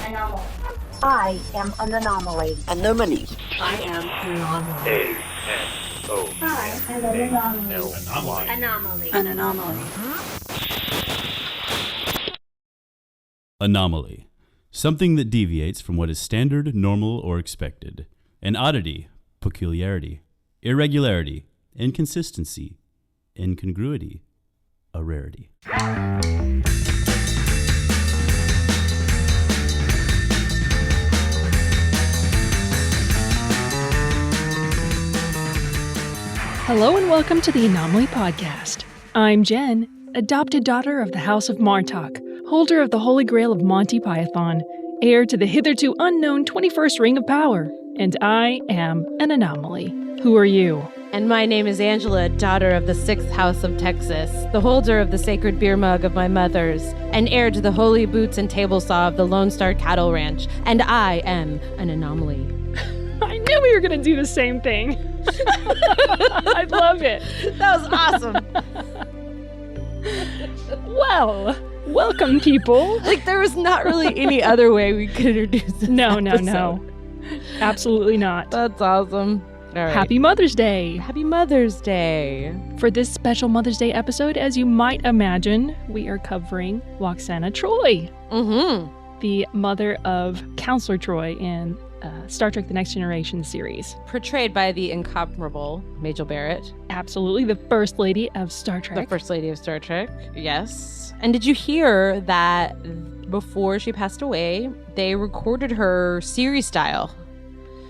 Anomaly. I am an anomaly. Anomaly. I am an anomaly. I am an anomaly. Anomaly. An anomaly. Anomaly. Something that deviates from what is standard, normal, or expected. An oddity, peculiarity, irregularity, inconsistency, incongruity, a rarity. Hello and welcome to the Anomaly Podcast. I'm Jen, adopted daughter of the House of Martok, holder of the Holy Grail of Monty Python, heir to the hitherto unknown 21st Ring of Power, and I am an anomaly. Who are you? And my name is Angela, daughter of the 6th House of Texas, the holder of the sacred beer mug of my mother's, and heir to the holy boots and table saw of the Lone Star Cattle Ranch, and I am an anomaly. I knew we were going to do the same thing. I love it. That was awesome. Well, welcome, people. Like, there was not really any other way we could introduce this No. Absolutely not. That's awesome. All right. Happy Mother's Day. Happy Mother's Day. For this special Mother's Day episode, as you might imagine, we are covering Lwaxana Troi, the mother of Counselor Troi in Star Trek The Next Generation series. Portrayed by the incomparable Majel Barrett. Absolutely, the First Lady of Star Trek. The First Lady of Star Trek, yes. And did you hear that before she passed away, they recorded her series style?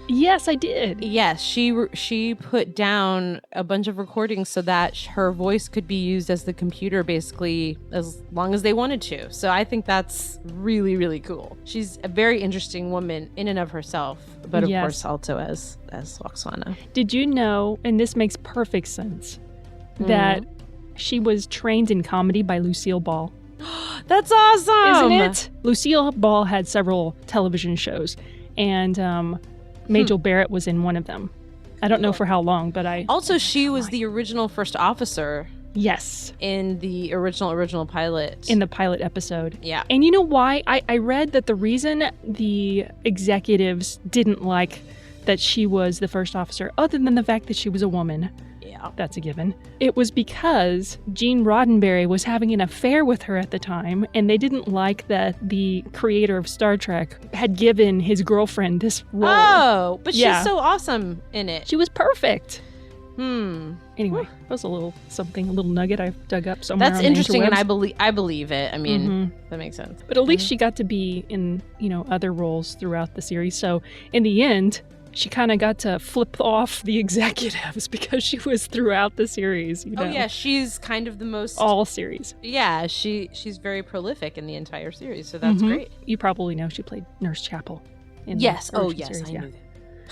Yes, I did. Yes, she put down a bunch of recordings so that her voice could be used as the computer basically as long as they wanted to. So I think that's really, really cool. She's a very interesting woman in and of herself, but of course also as Lwaxana. Did you know, and this makes perfect sense, that she was trained in comedy by Lucille Ball? That's awesome! Isn't it? Lucille Ball had several television shows, and Majel Barrett was in one of them. I don't know for how long, but she was the original first officer. Yes. In the original pilot. In the pilot episode. Yeah. And you know why? I read that the reason the executives didn't like that she was the first officer, other than the fact that she was a woman, that's a given, it was because Gene Roddenberry was having an affair with her at the time, and they didn't like that the creator of Star Trek had given his girlfriend this role. Oh, but she's so awesome in it. She was perfect. Anyway, that was a little nugget I dug up somewhere. That's interesting, and I believe it. I mean, that makes sense. But at least she got to be in, other roles throughout the series. So in the end, she kind of got to flip off the executives because she was throughout the series. Oh yeah, she's kind of the most all series. Yeah, she's very prolific in the entire series, so that's great. You probably know she played Nurse Chapel. Yes. I knew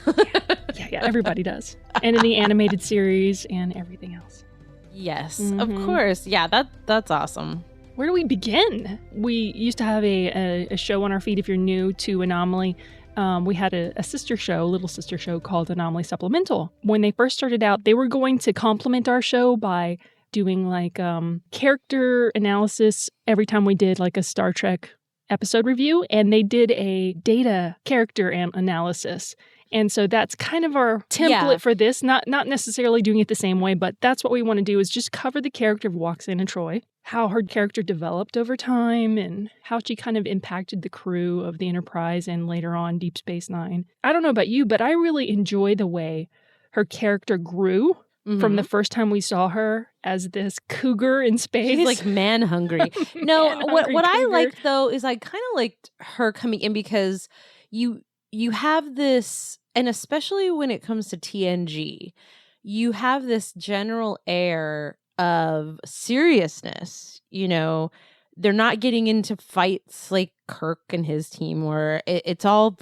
that. Yeah, everybody does. And in the animated series and everything else. Yes, of course. Yeah, that's awesome. Where do we begin? We used to have a show on our feed. If you're new to Anomaly, we had a little sister show called Anomaly Supplemental. When they first started out, they were going to complement our show by doing character analysis every time we did a Star Trek episode review, and they did a data character analysis. And so that's kind of our template for this, not necessarily doing it the same way, but that's what we want to do is just cover the character of Lwaxana Troi, how her character developed over time, and how she kind of impacted the crew of the Enterprise and later on Deep Space Nine. I don't know about you, but I really enjoy the way her character grew from the first time we saw her as this cougar in space. She's like man-hungry. What I liked, though, is I kind of liked her coming in because you have this, and especially when it comes to TNG, you have this general air of seriousness. They're not getting into fights like Kirk and his team where it's all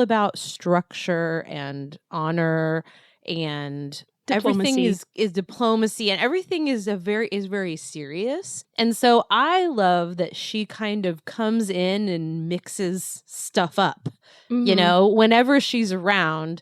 about structure and honor, and diplomacy. Everything is diplomacy, and everything is very serious. And so I love that she kind of comes in and mixes stuff up. Whenever she's around,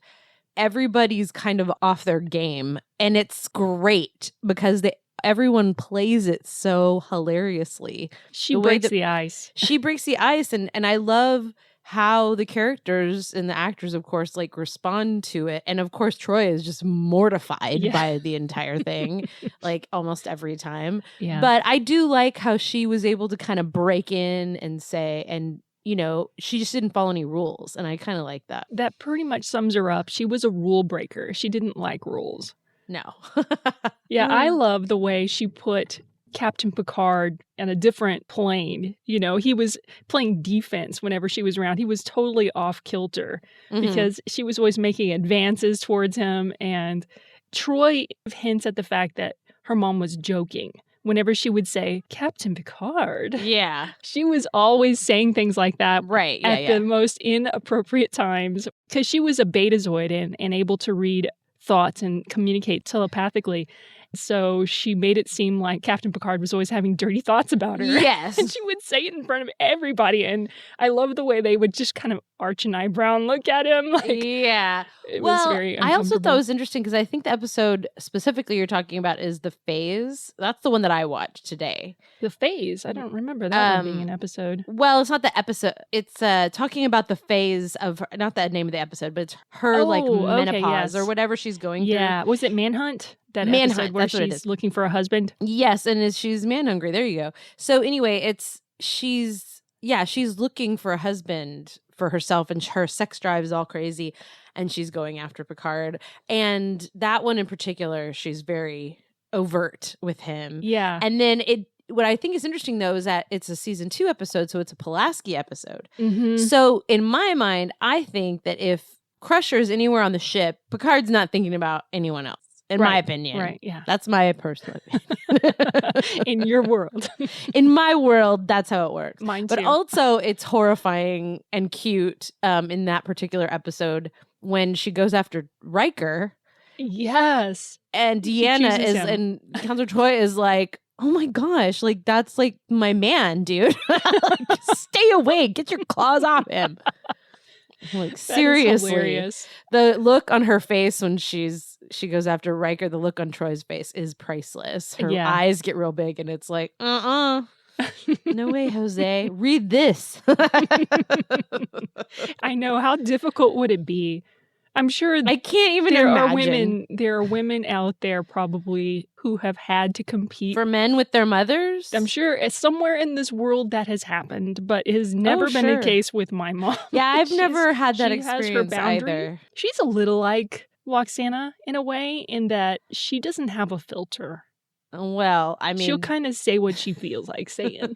everybody's kind of off their game, and it's great because everyone plays it so hilariously. She breaks the ice. She breaks the ice, and I love how the characters and the actors, of course, like respond to it. And of course, Troi is just mortified by the entire thing, like almost every time. Yeah. But I do like how she was able to kind of break in and say, and you know, she just didn't follow any rules. And I kind of like that. That pretty much sums her up. She was a rule breaker. She didn't like rules. No. Yeah, I love the way she put Captain Picard on a different plane. You know, he was playing defense whenever she was around. He was totally off kilter because she was always making advances towards him. And Troi hints at the fact that her mom was joking. Whenever she would say, Captain Picard. Yeah. She was always saying things like that at the most inappropriate times because she was a betazoid and able to read thoughts and communicate telepathically. So she made it seem like Captain Picard was always having dirty thoughts about her. Yes. And she would say it in front of everybody. And I love the way they would just kind of arch an eyebrow and look at him. Like, yeah. It was very uncomfortable. I also thought it was interesting because I think the episode specifically you're talking about is The Phase. That's the one that I watched today. The Phase? I don't remember that one being an episode. Well, it's not the episode. It's talking about the phase of her, not the name of the episode, but it's her menopause or whatever she's going through. Yeah. Was it Manhunt? That Manhunt, episode where she's looking for a husband? Yes, and she's man hungry. There you go. So anyway, she's looking for a husband for herself, and her sex drive is all crazy, and she's going after Picard. And that one in particular, she's very overt with him. Yeah. And then what I think is interesting, though, is that it's a season 2 episode, so it's a Pulaski episode. Mm-hmm. So in my mind, I think that if Crusher's anywhere on the ship, Picard's not thinking about anyone else. In my opinion. Right, yeah. That's my personal opinion. In your world. In my world, that's how it works. Mine too. But also, it's horrifying and cute in that particular episode when she goes after Riker. Yes. And Deanna and Counselor Troi is like, oh my gosh, like that's like my man, dude. Like, stay away. Get your claws off him. Like, seriously. The look on her face when she goes after Riker, the look on Troy's face is priceless. Her eyes get real big and it's like, no way, Jose. Read this. I know. How difficult would it be? I'm sure I can't even imagine. There are women out there probably who have had to compete for men with their mothers. I'm sure it's somewhere in this world that has happened, but it has never been the case with my mom. Yeah, I've never had that experience either. She's a little like Lwaxana in a way, in that she doesn't have a filter. Well, I mean, she'll kind of say what she feels like saying.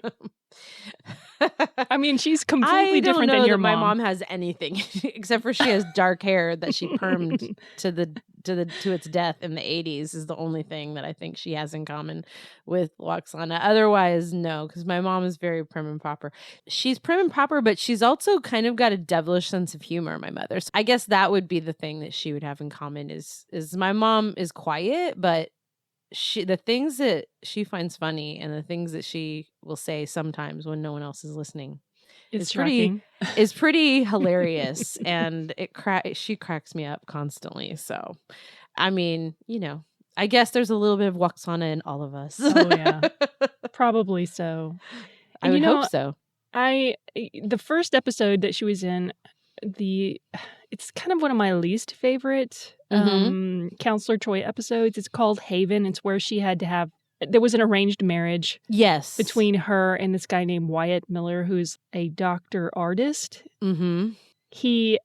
I mean, she's completely different than your mom. My mom has anything except for she has dark hair that she permed to its death in the 80s is the only thing that I think she has in common with Lwaxana. Otherwise, no, because my mom is very prim and proper. She's prim and proper, but she's also kind of got a devilish sense of humor, my mother. So I guess that would be the thing that she would have in common is my mom is quiet, but the things that she finds funny and the things that she will say sometimes when no one else is listening is pretty hilarious, and she cracks me up constantly. So, I mean, you know, I guess there's a little bit of Lwaxana in all of us. Oh yeah, probably so. I would hope so. The first episode that she was in, it's kind of one of my least favorite Counselor Troi episodes. It's called Haven. It's where there was an arranged marriage. Yes. Between her and this guy named Wyatt Miller, who's a doctor artist. Mm-hmm. He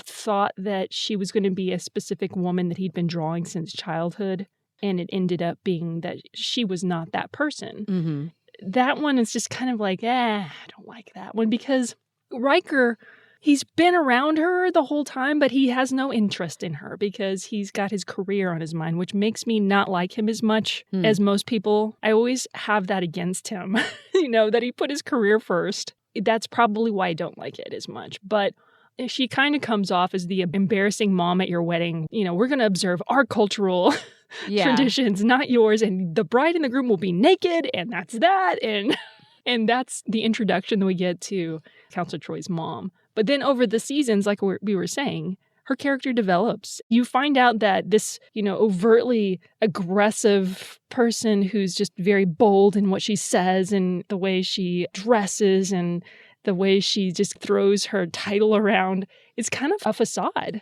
thought that she was going to be a specific woman that he'd been drawing since childhood. And it ended up being that she was not that person. Mm-hmm. That one is just kind of like, I don't like that one, because Riker, he's been around her the whole time, but he has no interest in her because he's got his career on his mind, which makes me not like him as much as most people. I always have that against him, that he put his career first. That's probably why I don't like it as much. But she kind of comes off as the embarrassing mom at your wedding. We're going to observe our cultural traditions, not yours. And the bride and the groom will be naked, and that's that. And that's the introduction that we get to Counselor Troi's mom. But then over the seasons, like we were saying, her character develops. You find out that this, overtly aggressive person who's just very bold in what she says and the way she dresses and the way she just throws her title around is kind of a facade.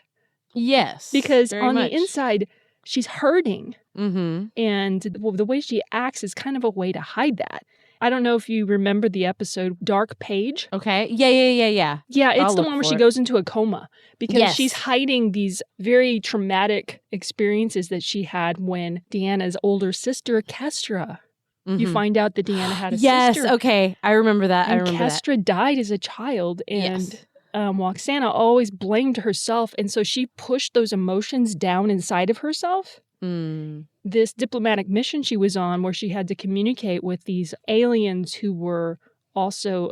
Yes. Because very on much. the inside, she's hurting. Mm-hmm. And the way she acts is kind of a way to hide that. I don't know if you remember the episode Dark Page. Okay. Yeah. Yeah, it's I'll the look one where for she it. goes into a coma because Yes. she's hiding these very traumatic experiences that she had when Deanna's older sister, Kestra. You Mhm. find out that Deanna had a Yes. sister. Okay. I remember that. And Kestra died as a child. And Yes. Lwaxana always blamed herself. And so she pushed those emotions down inside of herself. Mm. This diplomatic mission she was on where she had to communicate with these aliens who were also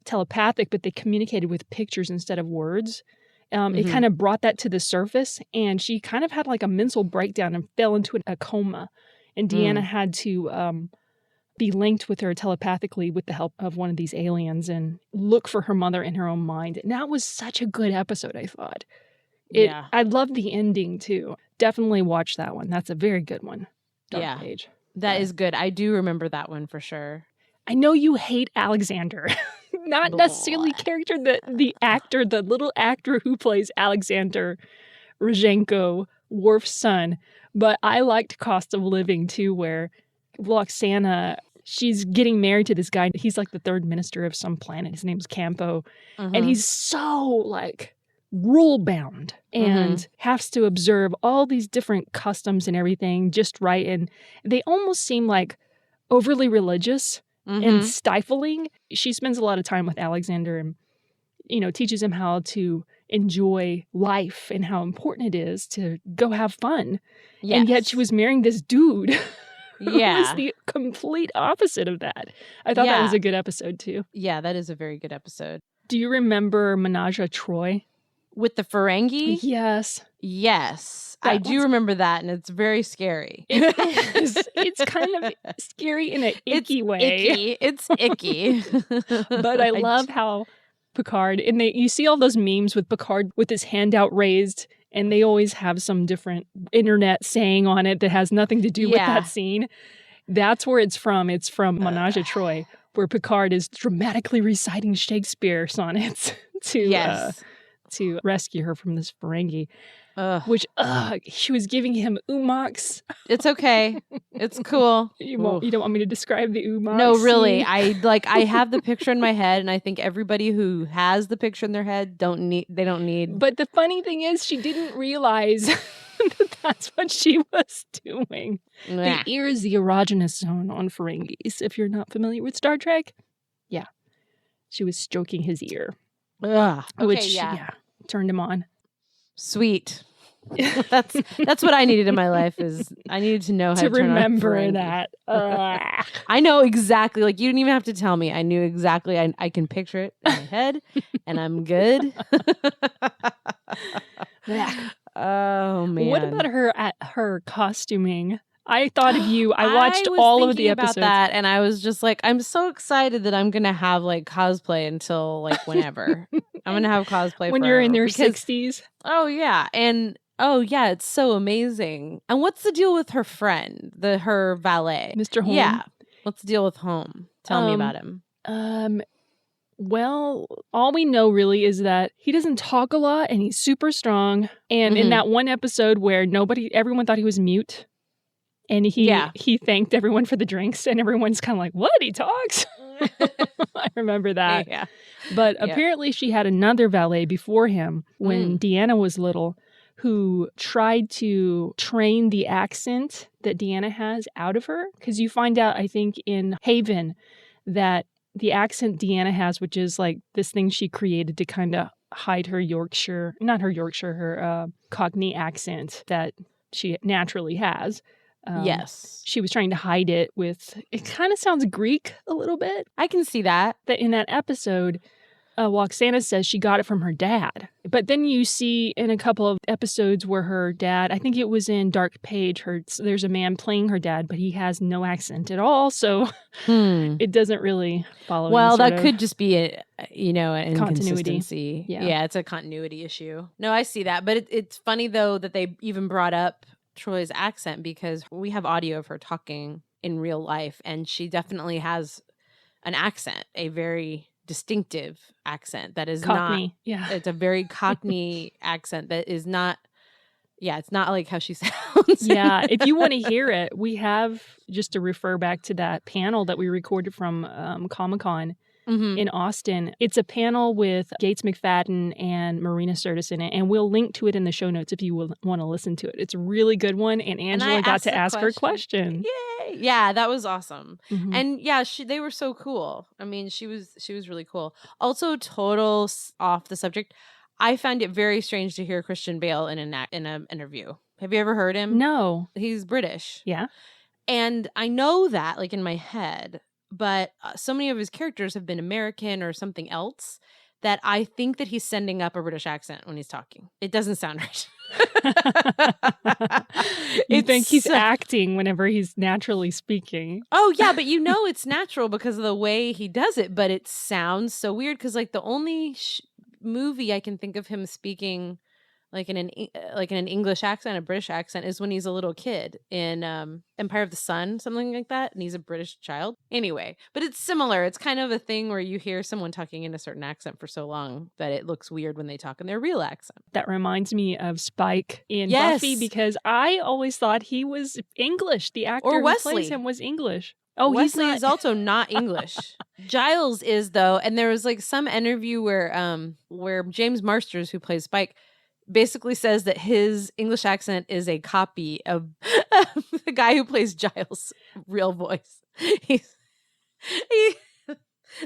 telepathic, but they communicated with pictures instead of words. It kind of brought that to the surface, and she kind of had like a mental breakdown and fell into a coma. And Deanna had to be linked with her telepathically with the help of one of these aliens and look for her mother in her own mind. And that was such a good episode, I thought. Yeah. I love the ending, too. Definitely watch that one. That's a very good one. Dark Yeah. Page. That is good. I do remember that one for sure. I know you hate Alexander. Not necessarily character, the actor, the little actor who plays Alexander Rozhenko, Worf's son. But I liked Cost of Living, too, where Lwaxana, she's getting married to this guy. He's like the third minister of some planet. His name's Campo. And he's so, like, rule-bound and has to observe all these different customs and everything just right. And they almost seem like overly religious and stifling. She spends a lot of time with Alexander and, teaches him how to enjoy life and how important it is to go have fun. Yes. And yet she was marrying this dude who Yeah. was the complete opposite of that. I thought that was a good episode, too. Yeah, that is a very good episode. Do you remember Lwaxana Troi? With the Ferengi? Yes. Yes. That I do was- remember that, and it's very scary. It is. It's kind of scary in an icky way. Icky. It's icky. But I love how Picard, and you see all those memes with Picard with his hand out raised, and they always have some different internet saying on it that has nothing to do with that scene. That's where it's from. It's from Lwaxana Troi, where Picard is dramatically reciting Shakespeare sonnets to rescue her from this Ferengi. Which she was giving him umaks. It's okay. It's cool. You don't want me to describe the umaks? No, really. scene? I have the picture in my head, and I think everybody who has the picture in their head don't need. But the funny thing is, she didn't realize that that's what she was doing. Nah. The ear is the erogenous zone on Ferengis. If you're not familiar with Star Trek, yeah, she was stroking his ear, Ugh. Okay, which turned him on. Sweet. That's what I needed in my life. Is I needed to know how to turn on remember Ferengi. that. I know exactly. Like, you didn't even have to tell me. I knew exactly. I can picture it in my head, and I'm good. Oh man. What about her costuming? I thought of you. I watched was all of the thinking about episodes. that, and I was just like, I'm so excited that I'm gonna have like cosplay until like whenever. I'm gonna have cosplay when you're in forever, your because- 60s. Oh yeah, and it's so amazing. And what's the deal with her friend, her valet, Mr. Holm? Yeah, what's the deal with Holm? Tell me about him. Well, all we know really is that he doesn't talk a lot and he's super strong. And in that one episode where everyone thought he was mute, and he thanked everyone for the drinks, and everyone's kind of like, what? He talks? I remember that. Yeah. But apparently she had another valet before him when Deanna was little, who tried to train the accent that Deanna has out of her. Because you find out, I think, in Haven that the accent Deanna has, which is like this thing she created to kind of hide her Cockney accent that she naturally has. Yes. She was trying to hide it with, it kind of sounds Greek a little bit. I can see that. That in that episode, Lwaxana says she got it from her dad. But then you see in a couple of episodes where her dad, I think it was in Dark Page, there's a man playing her dad, but he has no accent at all. So it doesn't really follow. Well, that could just be an continuity. inconsistency. Yeah, it's a continuity issue. No, I see that. But it's funny, though, that they even brought up Troi's accent, because we have audio of her talking in real life, and she definitely has an accent, a very distinctive accent that is Cockney. It's a very Cockney accent that is not, it's not like how she sounds. Yeah, if you want to hear it, we have, just to refer back to that panel that we recorded from Comic-Con in Austin. It's a panel with Gates McFadden and Marina Sirtis in it, and we'll link to it in the show notes if you want to listen to it. It's a really good one, and Angela got to ask her question. Yay! Yeah, that was awesome. And yeah, they were so cool. I mean, she was really cool. Also, total off the subject, I found it very strange to hear Christian Bale in an interview. Have you ever heard him? No. He's British. Yeah. And I know that, like, in my head, but so many of his characters have been American or something else that I think that he's sending up a British accent when he's talking. It doesn't sound right. You think he's acting whenever he's naturally speaking. Oh, yeah, but it's natural because of the way he does it, but it sounds so weird because, like, the only movie I can think of him speaking like in an English accent, a British accent, is when he's a little kid in Empire of the Sun, something like that, and he's a British child. Anyway, but it's similar. It's kind of a thing where you hear someone talking in a certain accent for so long that it looks weird when they talk in their real accent. That reminds me of Spike in Buffy, because I always thought he was English. The actor who plays him was English. Oh, Wesley is also not English. Giles is, though, and there was like some interview where James Marsters, who plays Spike, basically says that his English accent is a copy of the guy who plays Giles' real voice.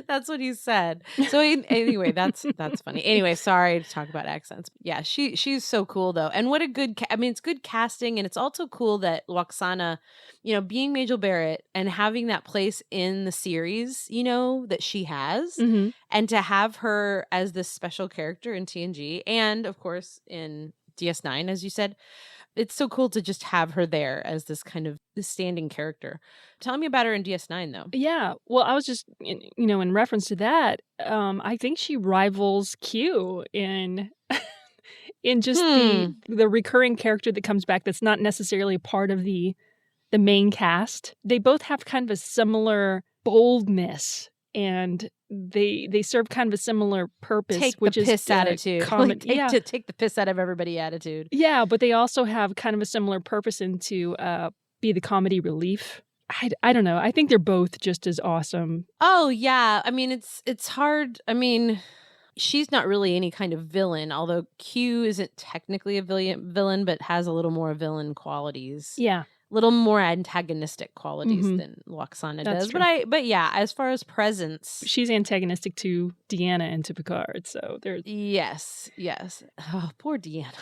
That's what he said. So anyway, that's funny. Anyway, sorry to talk about accents. Yeah, she's so cool though, and what a good. It's good casting, and it's also cool that Lwaxana, being Majel Barrett and having that place in the series, that she has, and to have her as this special character in TNG, and of course in DS9, as you said. It's so cool to just have her there as this kind of standing character. Tell me about her in DS9, though. Yeah. Well, I was just, in reference to that, I think she rivals Q in just the recurring character that comes back that's not necessarily part of the main cast. They both have kind of a similar boldness, and they serve kind of a similar purpose, which is piss attitude. To take the piss out of everybody attitude. Yeah, but they also have kind of a similar purpose and to be the comedy relief. I don't know. I think they're both just as awesome. Oh yeah, I mean it's hard. I mean, she's not really any kind of villain, although Q isn't technically a villain, but has a little more villain qualities. Yeah. Little more antagonistic qualities than Lwaxana does. True. But yeah, as far as presence, she's antagonistic to Deanna and to Picard. So there's yes. Oh, poor Deanna.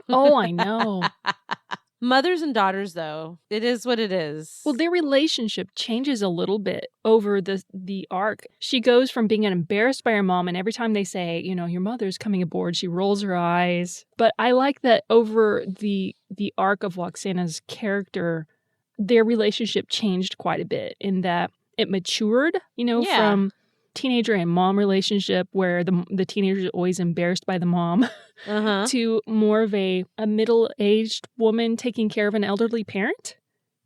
Oh, I know. Mothers and daughters, though, it is what it is. Well, their relationship changes a little bit over the arc. She goes from being embarrassed by her mom, and every time they say, your mother's coming aboard, she rolls her eyes. But I like that over the arc of Lwaxana's character, their relationship changed quite a bit in that it matured, from teenager and mom relationship where the teenager is always embarrassed by the mom to more of a middle-aged woman taking care of an elderly parent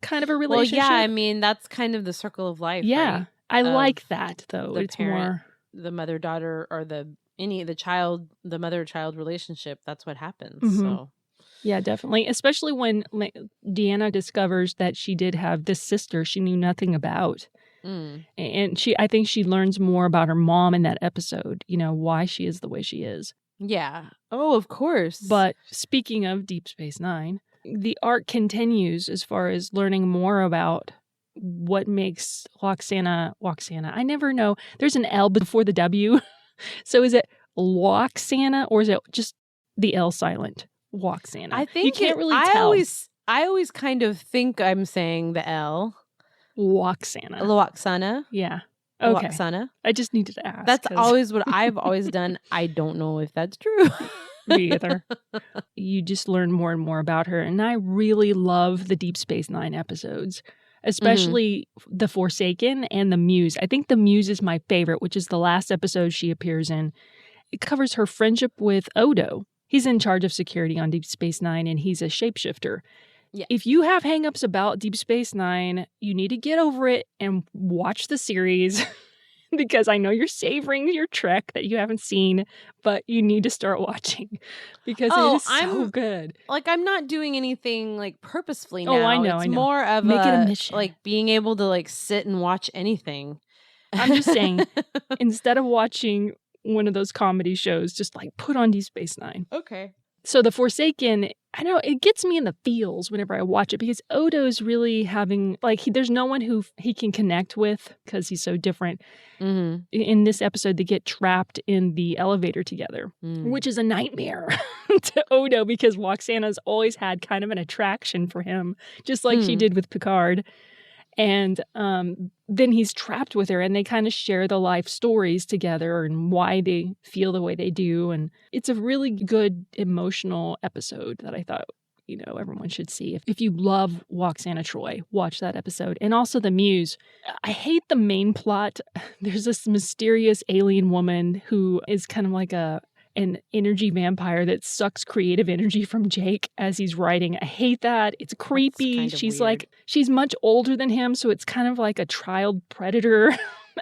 kind of a relationship. Well, yeah, I mean, that's kind of the circle of life. Yeah, right? I like that though. It's more the mother-daughter or the mother-child relationship. That's what happens. So. Yeah, definitely. Especially when Deanna discovers that she did have this sister she knew nothing about. And I think she learns more about her mom in that episode, why she is the way she is. Yeah. Oh, of course. But speaking of Deep Space Nine, the arc continues as far as learning more about what makes Lwaxana. I never know. There's an L before the W. So is it Lwaxana or is it just the L silent? Lwaxana. I think you can't really tell. I always kind of think I'm saying the L. Lwaxana. Lwaxana. Yeah. Okay. Lwaxana. I just needed to ask. That's 'cause always what I've always done. I don't know if that's true. me either. You just learn more and more about her. And I really love the Deep Space Nine episodes, especially the Forsaken and the Muse. I think the Muse is my favorite, which is the last episode she appears in. It covers her friendship with Odo. He's in charge of security on Deep Space Nine, and he's a shapeshifter. Yeah. If you have hangups about Deep Space Nine, you need to get over it and watch the series. Because I know you're savoring your Trek that you haven't seen, but you need to start watching because it is so good. Like, I'm not doing anything like purposefully now. Oh, I know. It's I know. more of Make it a mission. like being able to like sit and watch anything. I'm just saying, instead of watching one of those comedy shows, just like put on Deep Space Nine. Okay. So The Forsaken, I know it gets me in the feels whenever I watch it because Odo's really having, like, there's no one who he can connect with because he's so different. Mm-hmm. In this episode, they get trapped in the elevator together, which is a nightmare to Odo because Lwaxana's always had kind of an attraction for him, just like she did with Picard. And then he's trapped with her and they kind of share the life stories together and why they feel the way they do. And it's a really good emotional episode that I thought, everyone should see. If you love Lwaxana Troi, watch that episode. And also The Muse. I hate the main plot. There's this mysterious alien woman who is kind of like an energy vampire that sucks creative energy from Jake as he's writing. I hate that. It's creepy. She's weird. She's much older than him, so it's kind of like a child predator.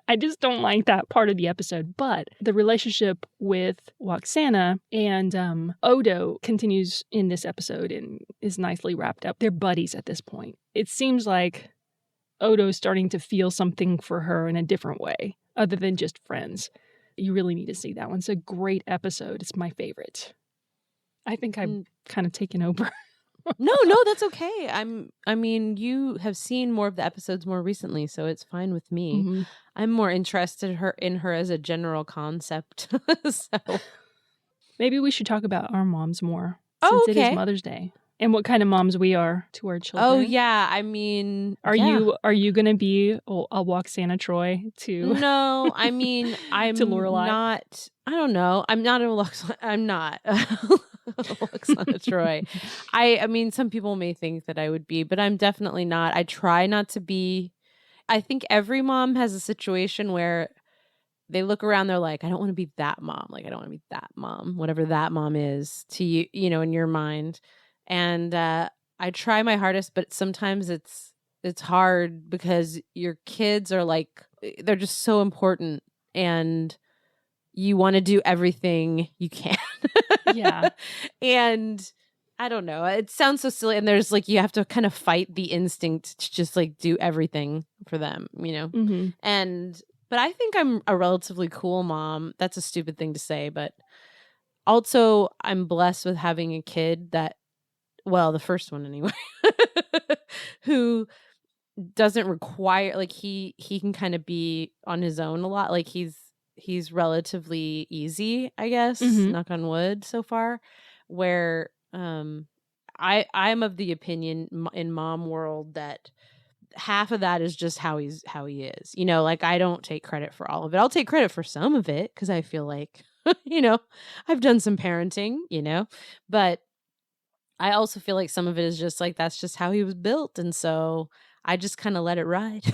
I just don't like that part of the episode. But the relationship with Lwaxana and Odo continues in this episode and is nicely wrapped up. They're buddies at this point. It seems like Odo's starting to feel something for her in a different way, other than just friends. You really need to see that one. It's a great episode. It's my favorite. I think I've kind of taken over. No, that's okay. I mean, you have seen more of the episodes more recently, so it's fine with me. Mm-hmm. I'm more interested in her as a general concept. So maybe we should talk about our moms more since it is Mother's Day. And what kind of moms we are to our children. Oh yeah, I mean, are you going to be a Lwaxana Troi too? No, I mean, I'm to Lorelai? Not. I don't know. I'm not I'm not Lwaxana Troi. I mean, some people may think that I would be, but I'm definitely not. I try not to be. I think every mom has a situation where they look around, they're like, I don't want to be that mom. Like, I don't want to be that mom, whatever that mom is to you, in your mind. And I try my hardest, but sometimes it's hard because your kids are like, they're just so important and you want to do everything you can. Yeah. And I don't know. It sounds so silly. And there's like, you have to kind of fight the instinct to just like do everything for them, Mm-hmm. But I think I'm a relatively cool mom. That's a stupid thing to say, but also I'm blessed with having a kid that, well, the first one anyway, who doesn't require, like he can kind of be on his own a lot. Like he's relatively easy, I guess, knock on wood so far, where I'm of the opinion in mom world that half of that is just how he is. Like I don't take credit for all of it. I'll take credit for some of it because I feel like, I've done some parenting, but I also feel like some of it is just like, that's just how he was built. And so I just kind of let it ride.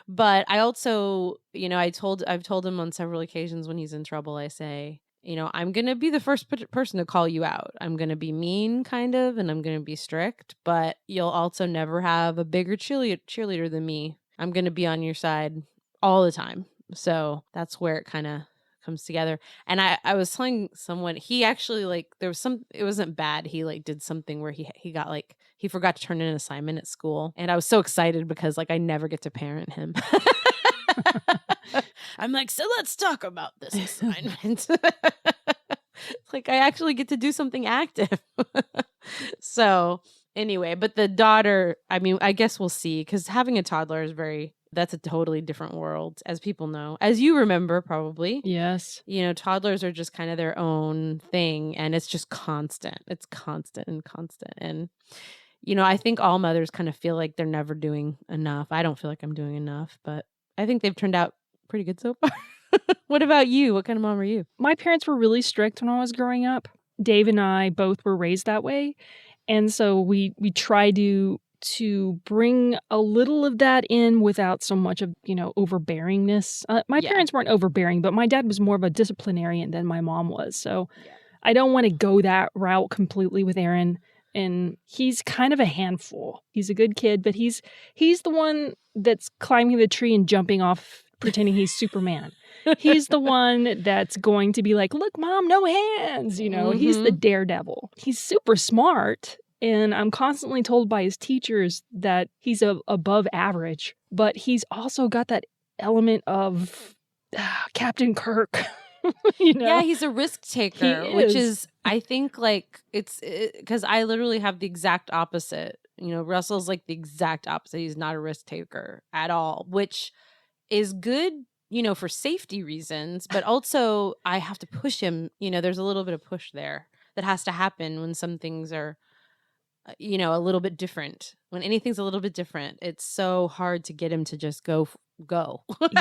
But I also, I've told him on several occasions when he's in trouble, I say, I'm going to be the first person to call you out. I'm going to be mean kind of, and I'm going to be strict, but you'll also never have a bigger cheerleader than me. I'm going to be on your side all the time. So that's where it kind of comes together. And I was telling someone, he actually it wasn't bad. He did something where he got he forgot to turn in an assignment at school. And I was so excited because I never get to parent him. I'm like, so let's talk about this assignment. I actually get to do something active. So anyway, but the daughter, I mean, I guess we'll see, because having a toddler is that's a totally different world, as people know, as you remember, probably. Yes. Toddlers are just kind of their own thing, and it's just constant. It's constant and constant. And, I think all mothers kind of feel like they're never doing enough. I don't feel like I'm doing enough, but I think they've turned out pretty good so far. What about you? What kind of mom are you? My parents were really strict when I was growing up. Dave and I both were raised that way. And so we try to bring a little of that in without so much of, overbearingness. My parents weren't overbearing, but my dad was more of a disciplinarian than my mom was. So I don't want to go that route completely with Aaron. And he's kind of a handful. He's a good kid, but he's the one that's climbing the tree and jumping off, pretending he's Superman. He's the one that's going to be like, look, Mom, no hands. He's the daredevil. He's super smart. And I'm constantly told by his teachers that he's above average. But he's also got that element of Captain Kirk. Yeah, he's a risk taker, which is, I think, like, it's because I literally have the exact opposite. Russell's like the exact opposite. He's not a risk taker at all, which is good, for safety reasons. But also, I have to push him. There's a little bit of push there that has to happen when some things are, a little bit different. When anything's a little bit different, it's so hard to get him to just go.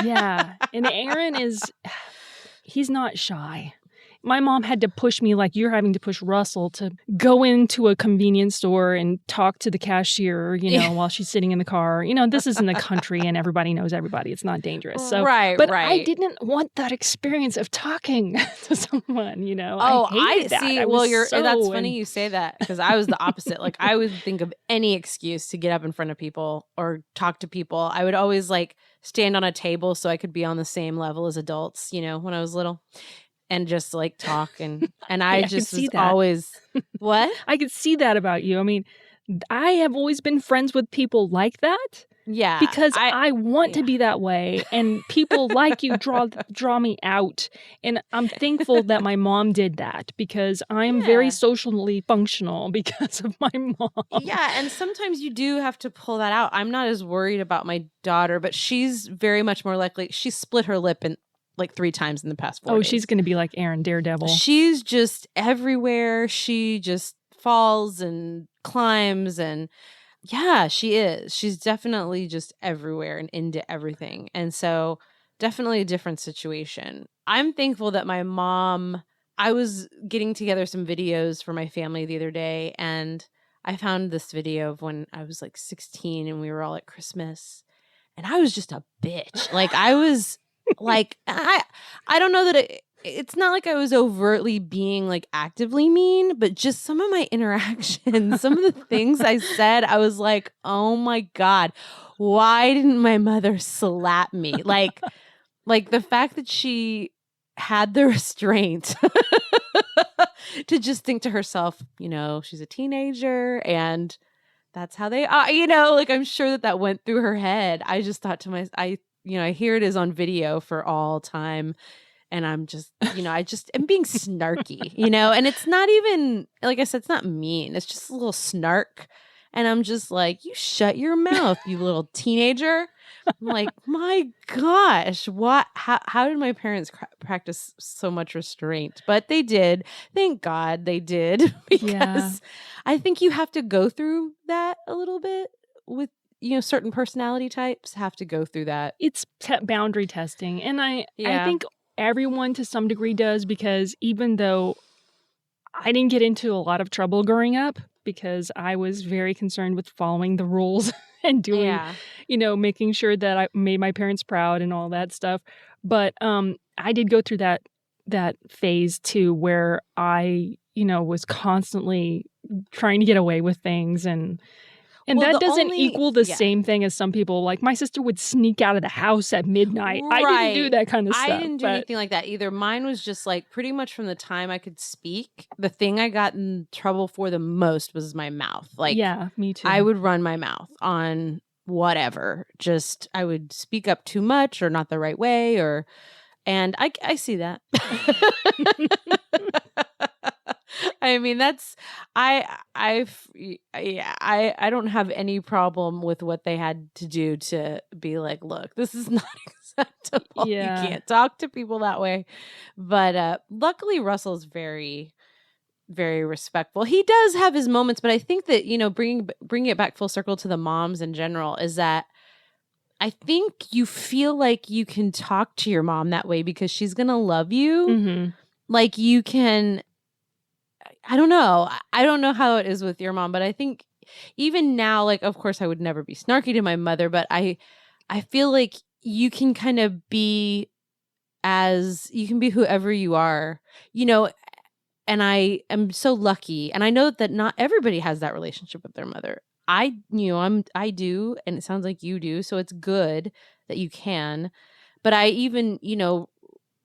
Yeah. And Aaron he's not shy. My mom had to push me like you're having to push Russell to go into a convenience store and talk to the cashier, while she's sitting in the car. This isn't the country and everybody knows everybody. It's not dangerous. So, but I didn't want that experience of talking to someone, I hated that. See. That's funny you say that because I was the opposite. Like I would think of any excuse to get up in front of people or talk to people. I would always like stand on a table so I could be on the same level as adults, when I was little. And just like talk and I just was always what? I could see that about you. I mean, I have always been friends with people like that. Yeah. Because I want to be that way. And people like you draw me out. And I'm thankful that my mom did that because I'm very socially functional because of my mom. Yeah. And sometimes you do have to pull that out. I'm not as worried about my daughter, but she's very much more likely. She split her lip and like 3 times in the past 4 days. She's going to be like Aaron, Daredevil. She's just everywhere. She just falls and climbs and she is. She's definitely just everywhere and into everything. And so definitely a different situation. I'm thankful that my mom, I was getting together some videos for my family the other day and I found this video of when I was like 16 and we were all at Christmas and I was just a bitch. Like I was like, I don't know that it's not like I was overtly being like actively mean, but just some of my interactions, some of the things I said, I was like, oh my God, why didn't my mother slap me? Like the fact that she had the restraint to just think to herself, she's a teenager and that's how they are, like I'm sure that went through her head. I just thought to myself, here it is on video for all time. And I'm just, I just am being snarky, and it's not even, like I said, it's not mean. It's just a little snark. And I'm just like, you shut your mouth, you little teenager. I'm like, my gosh, what? How did my parents practice so much restraint? But they did. Thank God they did. Because I think you have to go through that a little bit with, certain personality types have to go through that. It's boundary testing. And I think everyone to some degree does because even though I didn't get into a lot of trouble growing up because I was very concerned with following the rules and doing, making sure that I made my parents proud and all that stuff. But I did go through that phase too where I, was constantly trying to get away with things and that doesn't equal the same thing as some people. Like my sister would sneak out of the house at midnight. Right. I didn't do that kind of stuff. I didn't do anything like that either. Mine was just like pretty much from the time I could speak. The thing I got in trouble for the most was my mouth. Like, yeah, me too. I would run my mouth on whatever. Just I would speak up too much or not the right way and I see that. I mean, that's I don't have any problem with what they had to do to be like, look, this is not acceptable. Yeah. You can't talk to people that way. But luckily, Russell's very, very respectful. He does have his moments, but I think that bringing it back full circle to the moms in general is that I think you feel like you can talk to your mom that way because she's going to love you. Mm-hmm. Like you can, I don't know. I don't know how it is with your mom, but I think even now, like, of course I would never be snarky to my mother, but I feel like you can kind of you can be whoever you are, you know, and I am so lucky. And I know that not everybody has that relationship with their mother. I do, and it sounds like you do. So it's good that you can. But I even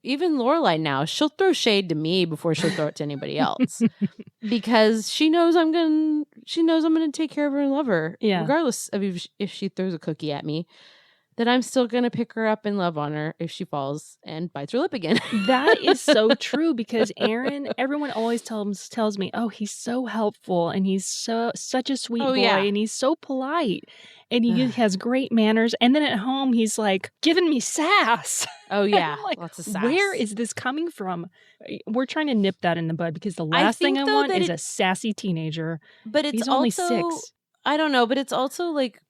Lorelai now, she'll throw shade to me before she'll throw it to anybody else because she knows I'm gonna take care of her and love her, regardless of if she throws a cookie at me. That I'm still gonna pick her up and love on her if she falls and bites her lip again. That is so true because Aaron, everyone always tells me, oh, he's so helpful and he's such a sweet boy and he's so polite and he has great manners. And then at home, he's like giving me sass. Oh yeah, I'm like, lots of sass. Where is this coming from? We're trying to nip that in the bud because the last thing I want is a sassy teenager. But he's only 6. I don't know, but it's also like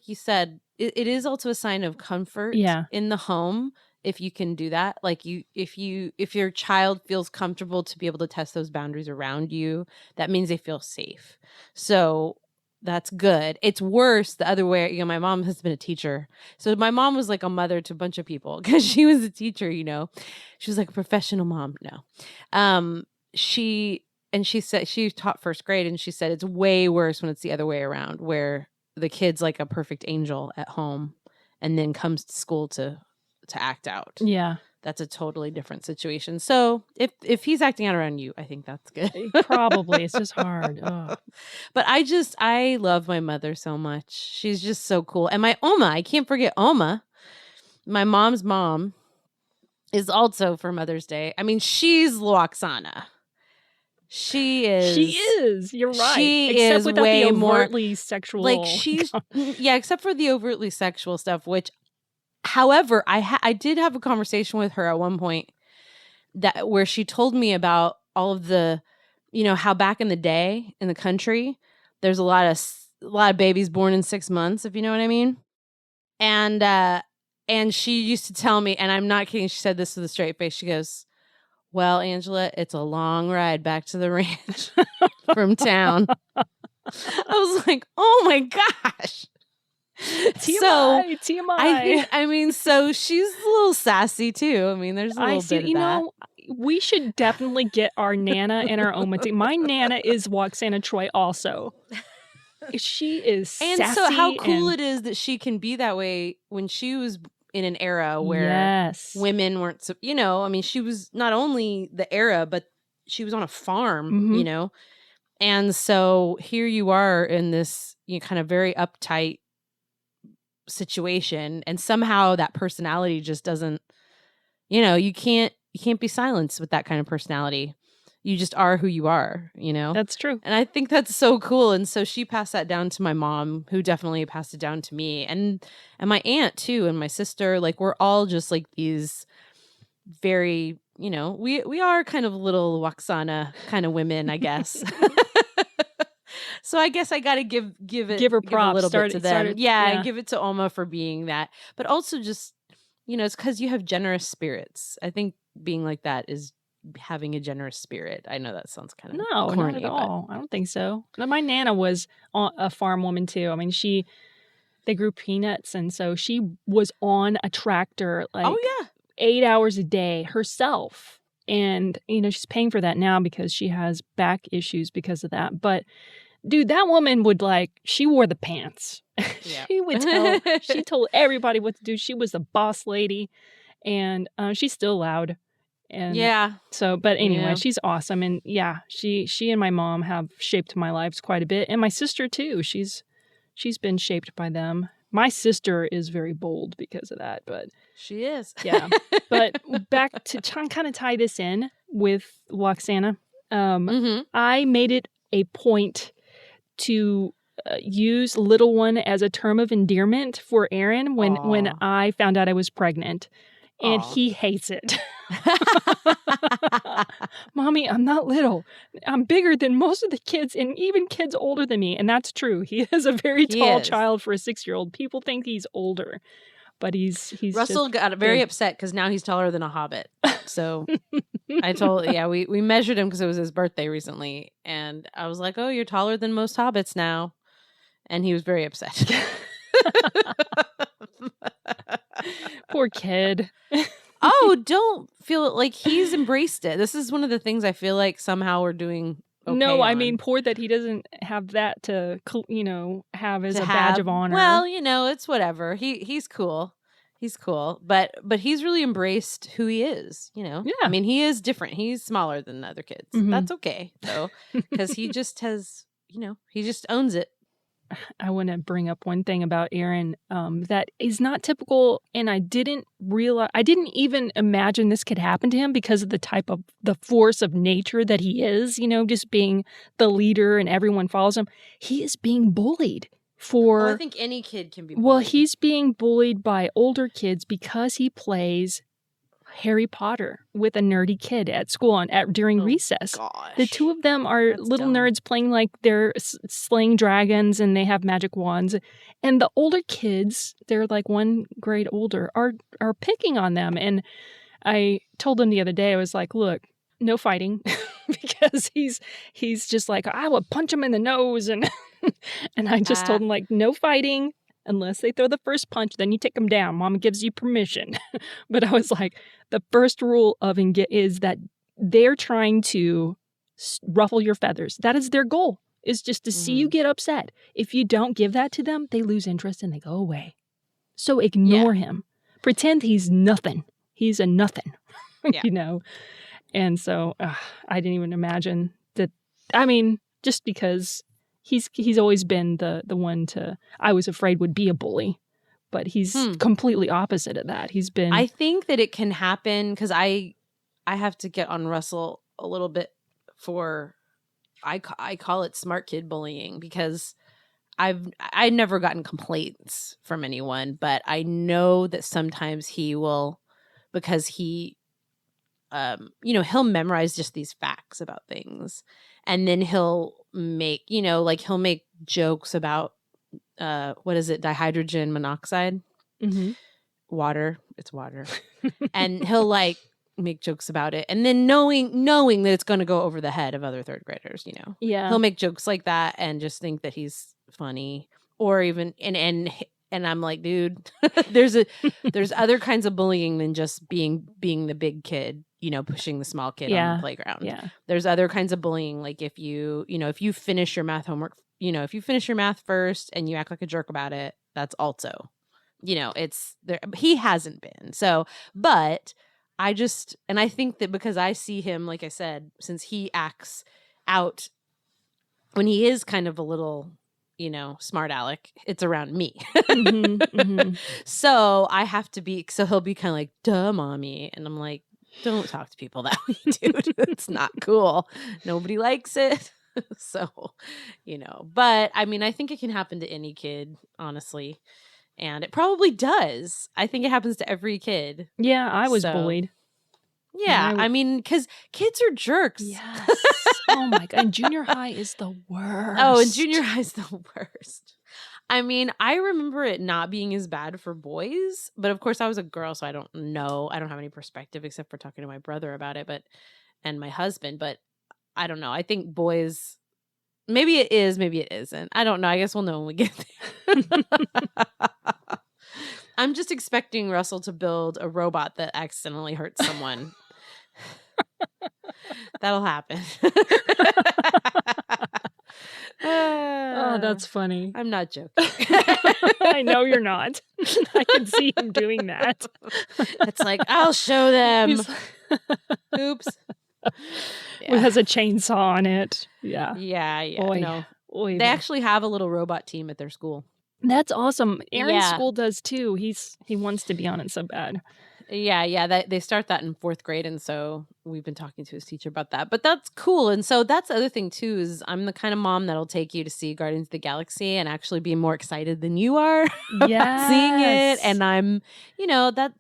you said. It is also a sign of comfort in the home if you can do that. Like if your child feels comfortable to be able to test those boundaries around you, that means they feel safe. So that's good. It's worse the other way. My mom has been a teacher. So my mom was like a mother to a bunch of people because she was a teacher, She was like a professional mom. No. She said she taught first grade and she said it's way worse when it's the other way around where the kid's like a perfect angel at home and then comes to school to act out. Yeah. That's a totally different situation. So if he's acting out around you, I think that's good. Probably. It's just hard. Ugh. But I love my mother so much. She's just so cool. And my Oma, I can't forget Oma. My mom's mom is also for Mother's Day. I mean, she's Lwaxana. She is. You're right. She except is without way the more overtly sexual. Like except for the overtly sexual stuff. Which, however, I did have a conversation with her at one point where she told me about all of the, how back in the day in the country, there's a lot of babies born in 6 months, if you know what I mean. And she used to tell me, and I'm not kidding. She said this with a straight face. She goes, well, Angela, it's a long ride back to the ranch from town. I was like, oh my gosh. TMI. So she's a little sassy too. I mean, there's a little bit of that. We should definitely get our Nana and our Oma. My Nana is Lwaxana Troi also. She is sassy. And so how cool it is that she can be that way when she was in an era where women weren't, she was not only the era, but she was on a farm, And so here you are in this kind of very uptight situation. And somehow that personality just doesn't, you can't be silenced with that kind of personality. You just are who you are, That's true. And I think that's so cool. And so she passed that down to my mom, who definitely passed it down to me, and my aunt too, and my sister. Like we're all just like these very, we are kind of little Lwaxana kind of women, I guess. So I guess I got to give her props, a little bit to them. Yeah, give it to Oma for being that, but also just it's because you have generous spirits. I think being like that is having a generous spirit. I know that sounds kind of corny, not at all. I don't think so. My Nana was a farm woman too. I mean, they grew peanuts, and so she was on a tractor 8 hours a day herself. And she's paying for that now because she has back issues because of that. But dude, that woman would she wore the pants. Yeah. She told everybody what to do. She was the boss lady, and she's still loud. And but anyway, she's awesome. And she and my mom have shaped my lives quite a bit. And my sister too. She's been shaped by them. My sister is very bold because of that, but she is. Yeah. But back to kind of tie this in with Lwaxana. I made it a point to use little one as a term of endearment for Aaron when I found out I was pregnant. And he hates it. Mommy, I'm not little. I'm bigger than most of the kids, and even kids older than me. And that's true. He is a very tall child for a 6-year-old. People think he's older. but he's Russell just got very big. upset because now he's taller than a hobbit. So we measured him because it was his birthday recently, and I was like, "Oh, you're taller than most hobbits now," and he was very upset. Poor kid. Oh, don't feel like he's embraced it. This is one of the things I feel like somehow we're doing. Okay No, I on. mean, poor that he doesn't have that to, have as To a badge of have- honor. Well, it's whatever. He's cool. He's cool, but he's really embraced who he is. Yeah. I mean, he is different. He's smaller than other kids. Mhm. That's okay though, because he just has, he just owns it. I want to bring up one thing about Aaron that is not typical, and I didn't even imagine this could happen to him because of the force of nature that he is, just being the leader and everyone follows him. He is being bullied for... Well, I think any kid can be bullied. Well, he's being bullied by older kids because he plays Harry Potter with a nerdy kid at school during recess. Gosh. The two of them are That's little dumb. nerds playing like they're slaying dragons and they have magic wands. And the older kids, they're like 1 grade older, are picking on them. And I told them the other day, I was like, look, no fighting, because he's just like, I will punch him in the nose. And I just told him, like, no fighting. Unless they throw the first punch, then you take them down. Mama gives you permission. But I was like, the first rule of is that they're trying to ruffle your feathers. That is their goal, is just to see you get upset. If you don't give that to them, they lose interest and they go away. So ignore him. Pretend he's nothing. He's a nothing, And so I didn't even imagine that. I mean, just because... He's always been the one I was afraid would be a bully, but he's completely opposite of that. He's been... I think that it can happen because I have to get on Russell a little bit for, I call it smart kid bullying, because I've never gotten complaints from anyone, but I know that sometimes he will, because he, he'll memorize just these facts about things. And then he'll make, he'll make jokes about, what is it? Dihydrogen monoxide? Mm-hmm. Water. It's water. And he'll make jokes about it. And then knowing that it's going to go over the head of other third graders, Yeah. He'll make jokes like that and just think that he's funny, or even, and I'm like, dude, there's other kinds of bullying than just being the big kid, pushing the small kid on the playground. Yeah. There's other kinds of bullying. Like if you finish your math homework, if you finish your math first and you act like a jerk about it, that's also, it's there. He hasn't been. So, but I think that because I see him, like I said, since he acts out when he is kind of a little, smart aleck, it's around me. So I have to be, so he'll be kind of like, duh, mommy. And I'm like, don't talk to people that way, dude. It's not cool. Nobody likes it. So, but I mean, I think it can happen to any kid, honestly. And it probably does. I think it happens to every kid. Yeah, I was bullied. Yeah, I mean, because kids are jerks. Yes. Oh my God. And junior high is the worst. Oh, and junior high is the worst. I mean, I remember it not being as bad for boys, but of course I was a girl, so I don't know. I don't have any perspective except for talking to my brother about it, and my husband, but I don't know. I think boys, maybe it is, maybe it isn't. I don't know. I guess we'll know when we get there. I'm just expecting Russell to build a robot that accidentally hurts someone. That'll happen. Oh, that's funny. I'm not joking. I know you're not. I can see him doing that. It's like, I'll show them. Oops. It has a chainsaw on it. Yeah. Yeah. Boy. No. Boy, They actually have a little robot team at their school. That's awesome. Aaron's school does too. He wants to be on it so bad. Yeah. They start that in 4th grade, and so we've been talking to his teacher about that. But that's cool. And so that's the other thing too, is I'm the kind of mom that'll take you to see Guardians of the Galaxy and actually be more excited than you are about seeing it. And I'm,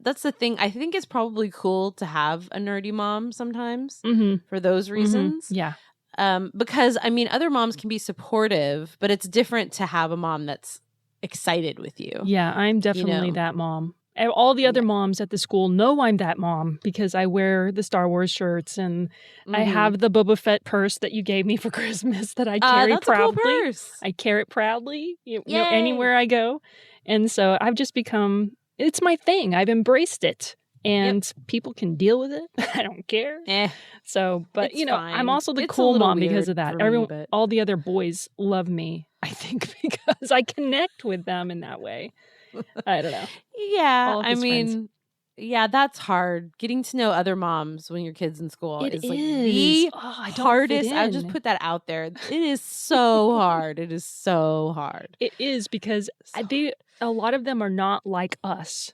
that's the thing. I think it's probably cool to have a nerdy mom sometimes for those reasons. Yeah. Because I mean, other moms can be supportive, but it's different to have a mom that's excited with you. Yeah, I'm definitely that mom. And all the other moms at the school know I'm that mom because I wear the Star Wars shirts and I have the Boba Fett purse that you gave me for Christmas that I carry that's proudly. a cool purse. I carry it proudly, anywhere I go. And so I've just become, it's my thing. I've embraced it. And people can deal with it. I don't care. So, but it's fine. I'm also the It's a cool little mom because of that. weird for me, but- All the other boys love me, I think, because I connect with them in that way. I don't know. Yeah, All of I his mean, friends. yeah, that's hard. Getting to know other moms when your kid's in school It is like is. the I don't fit hardest. I'll just in. put that out there. It is so hard. It is so hard. It is because a lot of them are not like us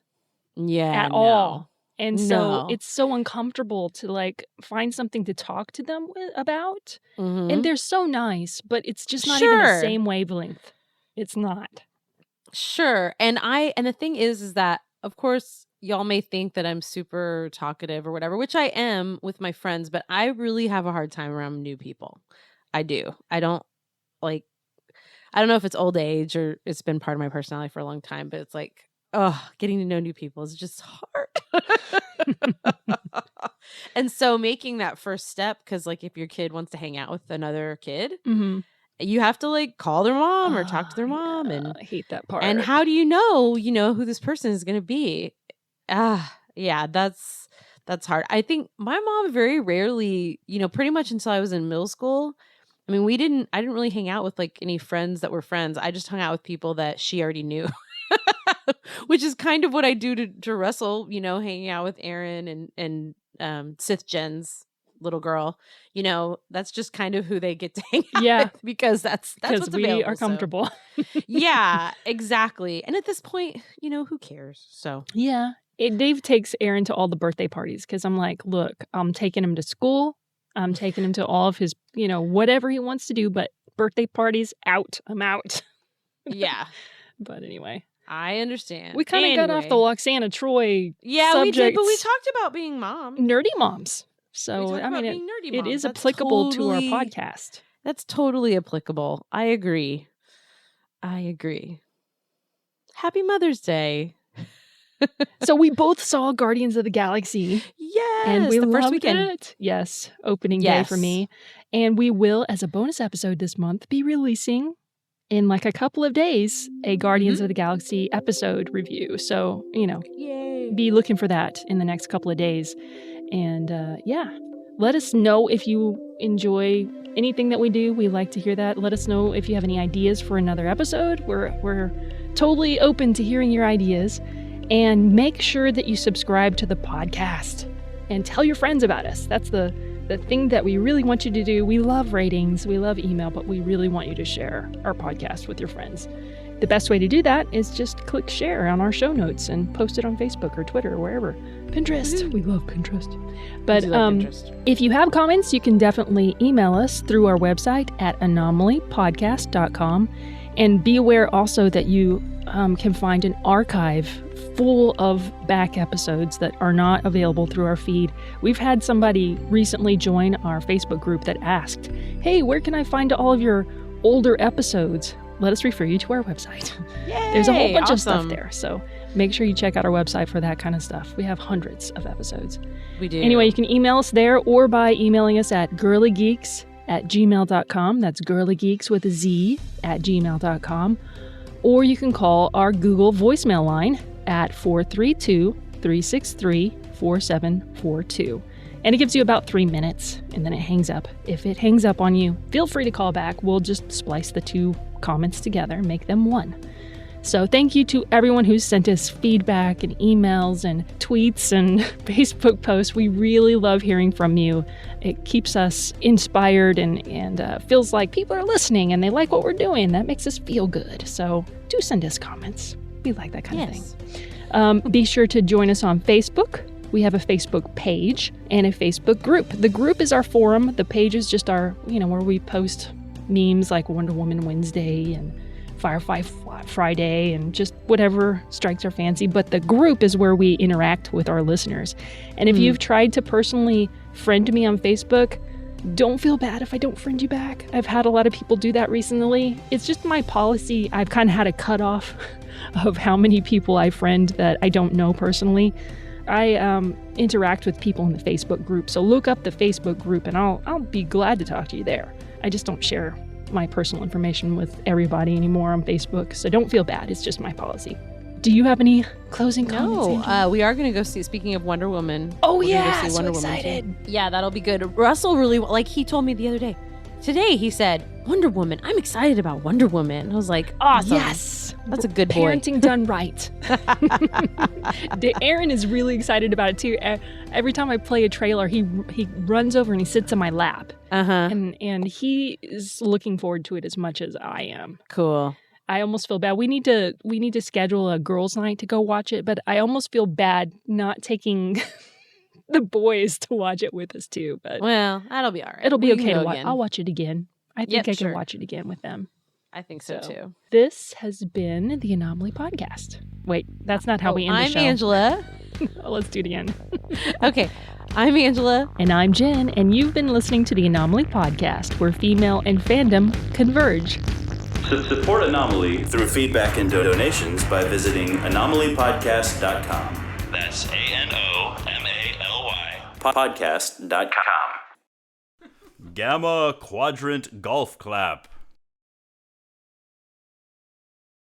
Yeah, at all. And so No. it's so uncomfortable to like find something to talk to them about. Mhm. And they're so nice, but it's just not even the Sure. same wavelength. It's not. Sure. And the thing is that of course y'all may think that I'm super talkative or whatever, which I am with my friends, but I really have a hard time around new people. I do. I don't know if it's old age or it's been part of my personality for a long time, but it's like, getting to know new people is just hard. And so making that first step, because like if your kid wants to hang out with another kid, Mm-hmm. you have to like call their mom or talk to their mom, and I hate that part. how do you know who this person is going to be? Yeah, that's hard. I think my mom very rarely, pretty much until I was in middle school. I mean, I didn't really hang out with like any friends that were friends. I just hung out with people that she already knew, which is kind of what I do to Russell, hanging out with Aaron and Sith Jen's little girl. That's just kind of who they get to hang out with because that's what's we available, are comfortable. So. Yeah, exactly. And at this point, who cares? So Yeah. Dave takes Aaron to all the birthday parties because I'm like, look, I'm taking him to school. I'm taking him to all of his, whatever he wants to do, but birthday parties, out. I'm out. Yeah. But anyway. I understand. We kind of got off the Lwaxana Troi Yeah, we did, but we subjects. talked about being moms. Nerdy moms. We So, talked I about mean, being nerdy it moms. is That's applicable to our totally- podcast. That's totally applicable. I agree. Happy Mother's Day. So we both saw Guardians of the Galaxy. Yes, And we the first loved weekend. it. Yes, opening day for Yes. me. And we will, as a bonus episode this month, be releasing in like a couple of days a Guardians of the Galaxy episode review. So, Yay. be looking for that in the next couple of days. And let us know if you enjoy anything that we do. We like to hear that. Let us know if you have any ideas for another episode. We're totally open to hearing your ideas. And make sure that you subscribe to the podcast and tell your friends about us. That's the thing that we really want you to do. We love ratings, we love email, but we really want you to share our podcast with your friends. The best way to do that is just click share on our show notes and post it on Facebook or Twitter or wherever. Pinterest. We love Pinterest. But We do love Pinterest. if you have comments, you can definitely email us through our website at anomalypodcast.com. And be aware also that you can find an archive full of back episodes that are not available through our feed. We've had somebody recently join our Facebook group that asked, hey, where can I find all of your older episodes? Let us refer you to our website. Yay, There's a whole bunch of stuff awesome. there. So make sure you check out our website for that kind of stuff. We have hundreds of episodes. We do. Anyway, you can email us there or by emailing us at girlygeeks@gmail.com. That's girlygeeks with a Z @gmail.com. Or you can call our Google voicemail line at 432-363-4742. And it gives you about 3 minutes, and then it hangs up. If it hangs up on you, feel free to call back. We'll just splice the two comments together and make them one. So thank you to everyone who's sent us feedback and emails and tweets and Facebook posts. We really love hearing from you. It keeps us inspired and feels like people are listening and they like what we're doing. That makes us feel good. So do send us comments. We like that kind of thing. Be sure to join us on Facebook. We have a Facebook page and a Facebook group. The group is our forum. The page is just our, where we post memes like Wonder Woman Wednesday and Firefly Friday and just whatever strikes our fancy. But the group is where we interact with our listeners. And if you've tried to personally friend me on Facebook, Don't feel bad if I don't friend you back. I've had a lot of people do that recently. It's just my policy. I've kind of had a cutoff of how many people I friend that I don't know personally. I interact with people in the Facebook group, so look up the Facebook group and I'll be glad to talk to you there. I just don't share my personal information with everybody anymore on Facebook, so don't feel bad. It's just my policy. Do you have any closing comments? No, we are going to go see, speaking of Wonder Woman. Oh, we're yeah, gonna go see Wonder so Woman excited. too. Yeah, that'll be good. Russell really, like he told me the other day. Today he said, Wonder Woman, I'm excited about Wonder Woman. I was like, awesome. Yes. That's a good boy. Parenting done right. Aaron is really excited about it too. Every time I play a trailer, he runs over and he sits in my lap. And he is looking forward to it as much as I am. Cool. I almost feel bad. We need to schedule a girls' night to go watch it, but I almost feel bad not taking the boys to watch it with us too. But well, that'll be all right. It'll be okay to watch. I'll watch it again. I think I can sure. watch it again with them. I think so too. This has been the Anomaly Podcast. Wait, that's not how we end the show. I'm Angela. Let's do it again. Okay. I'm Angela. And I'm Jen, and you've been listening to the Anomaly Podcast, where female and fandom converge. Support Anomaly through feedback and donations by visiting anomalypodcast.com. That's ANOMALY podcast.com. Gamma Quadrant Golf Clap.